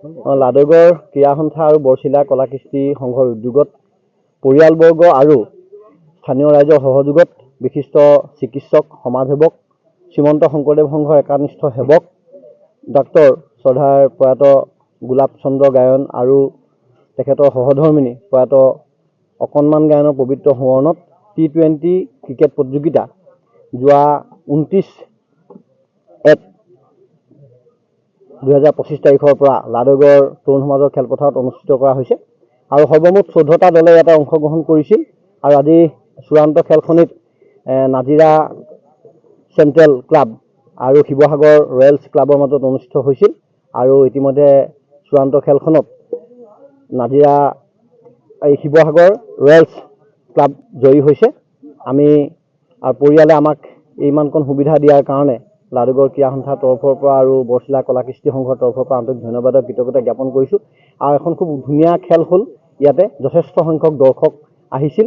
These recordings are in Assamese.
লাডগড় ক্ৰীড়া সন্থা আৰু বৰচিলা কলাকৃষ্টি সংঘৰ উদ্যোগত পৰিয়ালবৰ্গ আৰু স্থানীয় ৰাইজৰ সহযোগত বিশিষ্ট চিকিৎসক সমাজসেৱক শ্ৰীমন্ত শংকৰদেৱ সংঘৰ একানিষ্ঠ সেৱক ডক্টৰ শ্ৰদ্ধাৰ প্ৰয়াত গোলাপ চন্দ্ৰ গায়ন আৰু তেখেতৰ সহধৰ্মিনী প্ৰয়াত অকণমান গায়নৰ পবিত্ৰ সোঁৱৰণত T20 ক্ৰিকেট প্ৰতিযোগিতা যোৱা 29/1/2025 তাৰিখৰ পৰা লাডগড় তৰুণ সমাজৰ খেলপথাৰত অনুষ্ঠিত কৰা হৈছে আৰু সৰ্বমুঠ 14টা দলে ইয়াতে অংশগ্ৰহণ কৰিছিল আৰু আজি চূড়ান্ত খেলখনিত নাজিৰা চেণ্ট্ৰেল ক্লাব আৰু শিৱসাগৰ ৰয়েলছ ক্লাবৰ মাজত অনুষ্ঠিত হৈছিল আৰু ইতিমধ্যে চূড়ান্ত খেলখনত নাজিৰা শিৱসাগৰ ৰয়েলছ ক্লাব জয়ী হৈছে। আমি পৰিয়ালে আমাক ইমানকণ সুবিধা দিয়াৰ কাৰণে লাডগড় ক্ৰীড়া সন্থাৰ তৰফৰ পৰা আৰু বৰচিলা কলাকৃষ্টি সংঘৰ তৰফৰ পৰা আন্তৰিক ধন্যবাদ আৰু কৃতজ্ঞতা জ্ঞাপন কৰিছোঁ। আৰু এখন খুব ধুনীয়া খেল হ'ল, ইয়াতে যথেষ্ট সংখ্যক দৰ্শক আহিছিল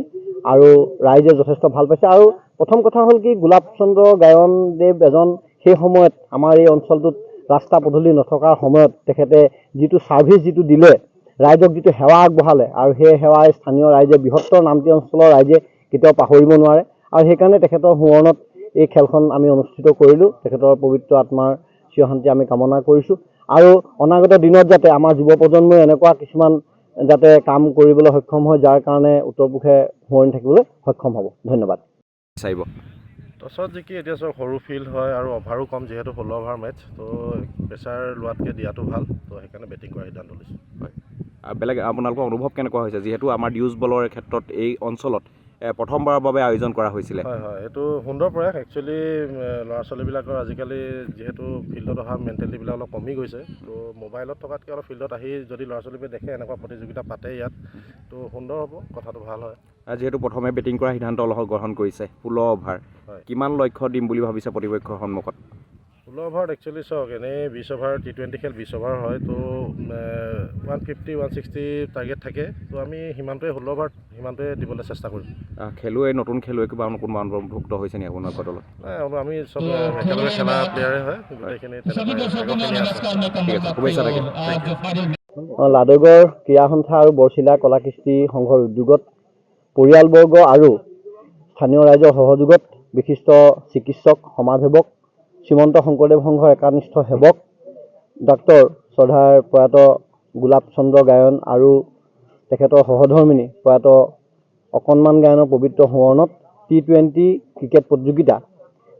আৰু ৰাইজে যথেষ্ট ভাল পাইছে। আৰু প্ৰথম কথা হ'ল কি, গোলাপ চন্দ্ৰ গায়নদেৱ এজন সেই সময়ত আমাৰ এই অঞ্চলটোত ৰাস্তা পদূলি নথকাৰ সময়ত তেখেতে যিটো ছাৰ্ভিচ যিটো দিলে, ৰাইজক যিটো সেৱা আগবঢ়ালে আৰু সেই সেৱাই স্থানীয় ৰাইজে বৃহত্তৰ নামতি অঞ্চলৰ ৰাইজে কেতিয়াও পাহৰিব নোৱাৰে আৰু সেইকাৰণে তেখেতৰ সোঁৱৰণত এই খেলখন আমি অনুষ্ঠিত কৰিলোঁ। তেখেতৰ পবিত্ৰ আত্মাৰ চিৰশান্তি আমি কামনা কৰিছোঁ আৰু অনাগত দিনত যাতে আমাৰ যুৱ প্ৰজন্মই এনেকুৱা কিছুমান যাতে কাম কৰিবলৈ সক্ষম হয়, যাৰ কাৰণে উত্তৰ পূবে সোঁৱৰণি থাকিবলৈ সক্ষম হ'ব। ধন্যবাদ। টছত জিকি এতিয়া চব সৰু ফিল্ড হয় আৰু অভাৰো কম, যিহেতু 16 অভাৰ মেটচ, তো প্ৰেছাৰ লোৱাতকৈ দিয়াটো ভাল, তো সেইকাৰণে বেটিং কৰাৰ সিদ্ধান্ত লৈছোঁ। হয়, বেলেগ আপোনালোকৰ অনুভৱ কেনেকুৱা হৈছে, যিহেতু আমাৰ ডিউজ বলৰ ক্ষেত্ৰত এই অঞ্চলত প্ৰথমবাৰৰ বাবে আয়োজন কৰা হৈছিলে? হয় হয়, এইটো সুন্দৰ প্ৰয়াস। একচুৱেলি ল'ৰা ছোৱালীবিলাকৰ আজিকালি যিহেতু ফিল্ডত অহা মেণ্টেলিটিবিলাক অলপ কমি গৈছে, তো মোবাইলত থকাতকৈ অলপ ফিল্ডত আহি যদি ল'ৰা ছোৱালীবোৰে দেখে এনেকুৱা প্ৰতিযোগিতা পাতে ইয়াত, তো সুন্দৰ হ'ব, কথাটো ভাল হয়। যিহেতু প্ৰথমে বেটিং কৰাৰ সিদ্ধান্ত গ্ৰহণ কৰিছে, 16 অভাৰ, কিমান লক্ষ্য দিম বুলি ভাবিছে প্ৰতিপক্ষৰ সন্মুখত? 16 অভাৰত একচুৱেলি চাওক, এনেই 20 অভাৰ T20 খেল 20 অভাৰ হয়, তো 150-160 টাৰ্গেট থাকে, তো আমি সিমানটোৱে 16 অভাৰত সিমানটোৱে দিবলৈ চেষ্টা কৰিম। খেলুৱৈ, নতুন খেলুৱৈ কোনোবা অন্তৰ্ভুক্ত হৈছে নেকি আপোনালোকৰ দলত? নাই, আমি চব একেলগে খেলা প্লেয়াৰে হয়, গোটেইখিনি লাডগড় ক্ৰীড়া সন্থা আৰু বৰচিলা কলাকৃষ্টি সংঘৰ উদ্যোগত পৰিয়ালবৰ্গ আৰু স্থানীয় ৰাইজৰ সহযোগত বিশিষ্ট চিকিৎসক সমাজসেৱক শ্ৰীমন্ত শংকৰদেৱ সংঘৰ একানিষ্ঠ সেৱক ডক্টৰ শ্ৰদ্ধাৰ প্ৰয়াত গোলাপ চন্দ্ৰ গায়ন আৰু তেখেতৰ সহধৰ্মিনী প্ৰয়াত অকণমান গায়নৰ পবিত্ৰ সোঁৱৰণত T20 ক্ৰিকেট প্ৰতিযোগিতা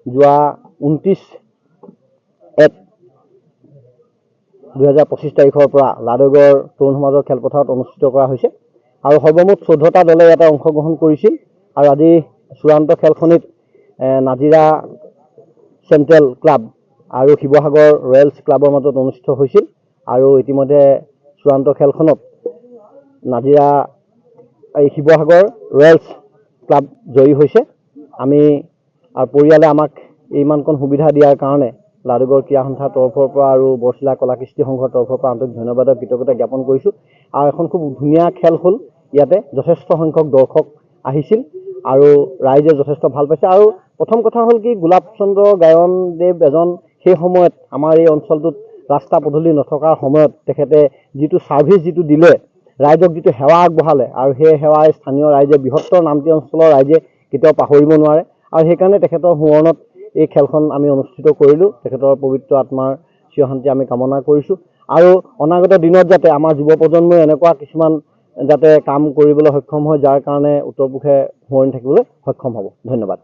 যোৱা 29/1/2025 তাৰিখৰ পৰা লাডগড় তৰুণ সমাজৰ খেলপথাৰত অনুষ্ঠিত কৰা হৈছে আৰু সৰ্বমুঠ 14টা দলে ইয়াতে অংশগ্ৰহণ কৰিছিল আৰু আজি চূড়ান্ত খেলখনিত নাজিৰা চেণ্ট্ৰেল ক্লাব আৰু শিৱসাগৰ ৰয়েলছ ক্লাবৰ মাজত অনুষ্ঠিত হৈছিল আৰু ইতিমধ্যে চূড়ান্ত খেলখনত নাজিৰা শিৱসাগৰ ৰয়েলছ ক্লাব জয়ী হৈছে। আমি পৰিয়ালে আমাক ইমানকণ সুবিধা দিয়াৰ কাৰণে লাডগড় ক্ৰীড়া সন্থাৰ তৰফৰ পৰা আৰু বৰচিলা কলাকৃষ্টি সংঘৰ তৰফৰ পৰা আন্তৰিক ধন্যবাদ আৰু কৃতজ্ঞতা জ্ঞাপন কৰিছোঁ। আৰু এখন খুব ধুনীয়া খেল হ'ল, ইয়াতে যথেষ্ট সংখ্যক দৰ্শক আহিছিল আৰু ৰাইজে যথেষ্ট ভাল পাইছে। আৰু প্ৰথম কথা হ'ল কি, গোলাপ চন্দ্ৰ গায়নদেৱ এজন সেই সময়ত আমাৰ এই অঞ্চলটোত ৰাস্তা পদূলি নথকাৰ সময়ত তেখেতে যিটো ছাৰ্ভিচ যিটো দিলে, ৰাইজক যিটো সেৱা আগবঢ়ালে আৰু সেই সেৱাই স্থানীয় ৰাইজে বৃহত্তৰ নামতি অঞ্চলৰ ৰাইজে কেতিয়াও পাহৰিব নোৱাৰে আৰু সেইকাৰণে তেখেতৰ সোঁৱৰণত এই খেলখন আমি অনুষ্ঠিত কৰিলোঁ। তেখেতৰ পবিত্ৰ আত্মাৰ চিৰশান্তি আমি কামনা কৰিছোঁ আৰু অনাগত দিনত যাতে আমাৰ যুৱ প্ৰজন্মই এনেকুৱা কিছুমান যাতে কাম কৰিবলৈ সক্ষম হয়, যাৰ কাৰণে উত্তৰ পূবে সোঁৱৰণি থাকিবলৈ সক্ষম হ'ব। ধন্যবাদ।